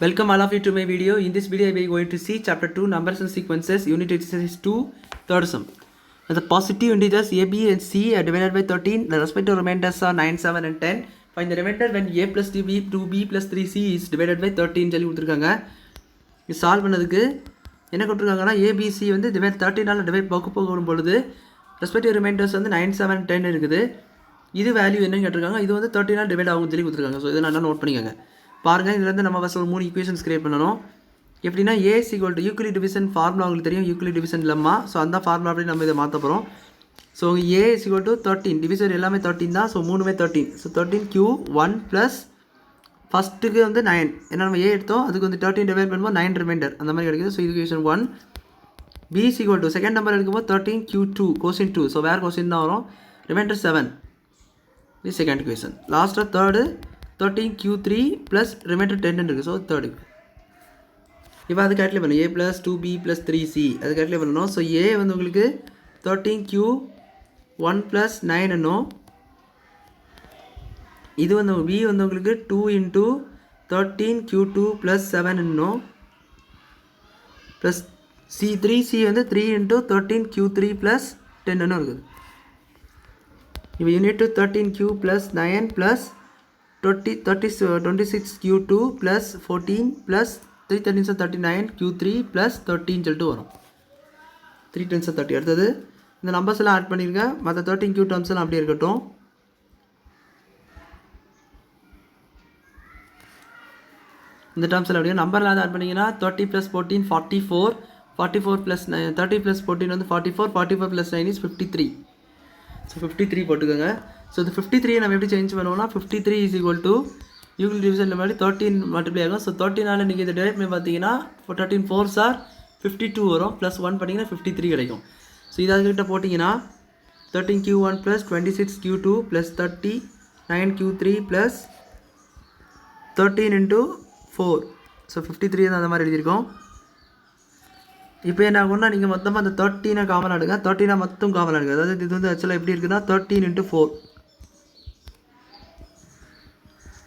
Welcome all of you to my video. In this video, we are going to see chapter 2 numbers and sequences, unit exercise 2, third sum. Now, the positive integers a, b and c are divided by 13. The respective remainders are 9, 7 and 10. Find the remainder when a plus 2b plus 3c is divided by 13 சொல்லி கொடுத்துருக்காங்க. இது solve பண்ணதுக்கு என்ன கொடுத்துருக்காங்கன்னா ABC வந்து divide 13 divide போகும் பொழுது respective reminders வந்து 9, 7, 10 இருக்குது. இது வேல்யூ என்னன்னு கேட்டிருக்காங்க. இது வந்து 13 டிவைட் ஆகும் சொல்லி கொடுத்துருக்காங்க. ஸோ இதை நல்லா நோட் பண்ணிக்கோங்க. பாருங்கள், இதுலேருந்து நம்ம ஃபஸ்ட் ஒரு 3 ஈக்குவேஷன்ஸ் கிரியேட் பண்ணணும். எப்படின்னா A equal to Euclid division formula உங்களுக்கு தெரியும், யூக்ளிட் டிவிஷன் லெம்மா. ஸோ அந்த ஃபார்முலா அப்படி நம்ம இதை மாற்ற போகிறோம். So A equal to 13, division எல்லாமே 13 தான். ஸோ 3மே 13. ஸோ 13Q1 ப்ளஸ் ஃபஸ்ட்டுக்கு வந்து 9, ஏன்னா நம்ம ஏ எடுத்தோம், அதுக்கு வந்து 13 டிவைட் பண்ணும்போது 9 ரிமைண்டர் அந்த மாதிரி கிடைக்குது. So equation 1. B equal to second number எடுக்கும்போது 13Q2 கொஸ்டின் 2. ஸோ வேறு கொஸ்டின் தான் வரும். ரிமைண்டர் 7. இது செகண்ட் ஈக்குவேஷன். லாஸ்ட்டாக தேர்டு 13Q3 ப்ளஸ் ரிமைண்டர் 10 இருக்குது. ஸோ தேர்டு இப்போ அது கேல்குலேட் பண்ணணும். a plus 2b plus 3c அது கேல்குலேட் பண்ணணும். ஸோ ஏ வந்து உங்களுக்கு 13Q1 ப்ளஸ் 9 என்னும், இது வந்து b வந்து உங்களுக்கு 2 இன்ட்டு 13Q2 ப்ளஸ் 7 என்னும் ப்ளஸ் c3c வந்து 3 இன்ட்டு 13Q3 ப்ளஸ் 10 என்னும் இருக்குது. இப்போ unit 13Q plus 9 plus 26Q2 plus 14 plus 3 10 39 Q3 plus 13 சொல்லிட்டு வரும். 3 10 30. அடுத்தது இந்த நம்பர்ஸ் எல்லாம் ஆட் பண்ணியிருங்க. மற்ற 13Q டேர்ம்ஸ் எல்லாம் அப்படியே இருக்கட்டும். இந்த டேர்ம்ஸ் எல்லாம் அப்படியே நம்பர்லாம் ஆட் பண்ணிங்கன்னா 30 ப்ளஸ் 14 44, 44 ப்ளஸ் 30 ப்ளஸ் 14 வந்து 44, 44 ப்ளஸ் 9 இஸ் 53. ஸோ 53 போட்டுக்கோங்க. ஸோ இந்த 53 நம்ம எப்படி சேஞ்ச் பண்ணுவோம்னா 53 இஸ் ஈக்குவல் டு யூக்ளிட் டிவிஷனில் மாதிரி 13 மல்டிப்ளை ஆகும். ஸோ 13 நீங்கள் இதை டிவைட் பண்ணி பார்த்தீங்கன்னா 13 4s are 52 வரும். ப்ளஸ் 1 பண்ணிங்கன்னா 53 கிடைக்கும். ஸோ இது அதுக்கிட்ட போட்டிங்கன்னா 13Q1 plus 26Q2 plus 39Q3 plus 13 into 4. So 53 தான் அந்த மாதிரி எழுதியிருக்கோம். இப்போ என்ன ஆகும்னா நீங்கள் மொத்தமாக அந்த 13 காமன் எடுங்க. 13 மொத்தம் காமன் எடுங்க. அதாவது இது வந்து ஆக்சுவலாக எப்படி இருக்குன்னா 13 இன்ட்டு 4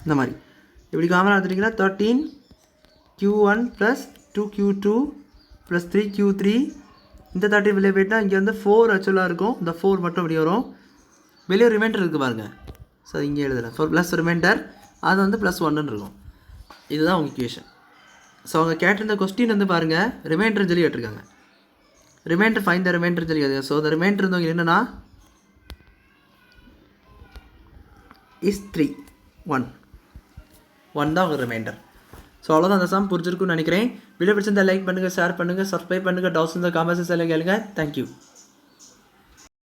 இந்த மாதிரி இப்படி காமன் எடுத்துட்டிங்கன்னா 13Q1 plus 2Q2 plus 3Q3. இந்த 13 வெளியே போயிட்டா இங்கே வந்து 4 ஆக்சுவலாக இருக்கும். இந்த 4 மட்டும் அப்படி வரும். வெளியே ரிமைண்டர் இருக்குது பாருங்கள். ஸோ இங்கே எழுதலாம். ஸோ ப்ளஸ் ரிமைண்டர் அது வந்து ப்ளஸ் 1 இருக்கும். இதுதான் உங்கள் ஈக்குவேஷன். ஸோ அவங்க கேட்டிருந்த கொஸ்டின் வந்து பாருங்கள், ரிமைண்டர் சொல்லி கேட்டிருக்காங்க. ரிமைண்டர் ஃபைண்ட் த ரிமைண்டர் சொல்லி கேட்குது. ஸோ அந்த ரிமைண்டர் வந்து உங்களுக்கு என்னென்னா இஸ் 3 1 தான் உங்கள் ரிமைண்டர். ஸோ அவ்வளோதான். அந்த சம் புரிஞ்சிருக்குன்னு நினைக்கிறேன். வீடியோ பிடிச்சிருந்தா லைக் பண்ணுங்கள், ஷேர் பண்ணுங்கள், சப்ஸ்கிரைப் பண்ணுங்கள். டவுட்ஸ் இருந்தால் காமெண்ட்ஸ் எல்லாம் கேளுங்க. தேங்க்யூ.